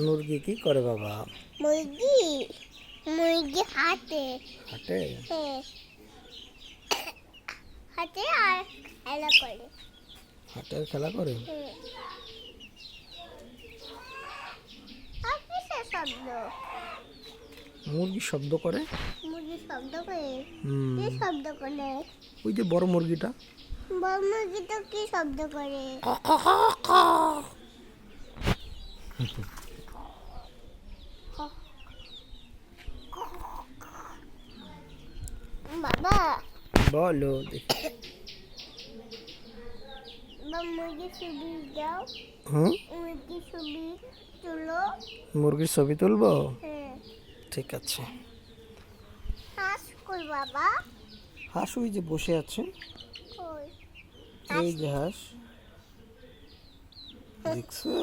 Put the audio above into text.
মুরগি কি করে বাবা? মুরগি মুরগি হাঁটে। হাঁটে? হ্যাঁ, হাঁটে আর খেলা করে। হাঁটে আর খেলা করে? হ্যাঁ। আর কিসের শব্দ? মুরগি শব্দ করে? মুরগি শব্দ করে? হুম, কি শব্দ করে? ওই যে বড় মুরগিটা। বড় মুরগি তো কি শব্দ করে? বাবা, বলো দেখি। মুরগির ছবি দাও। হুম, মুরগির ছবি তুলো। মুরগির ছবি তুলবো? হ্যাঁ। ঠিক আছে। হাঁস কই বাবা? হাঁস ওই যে বসে আছে। কই? এই যে হাঁস, দেখছো?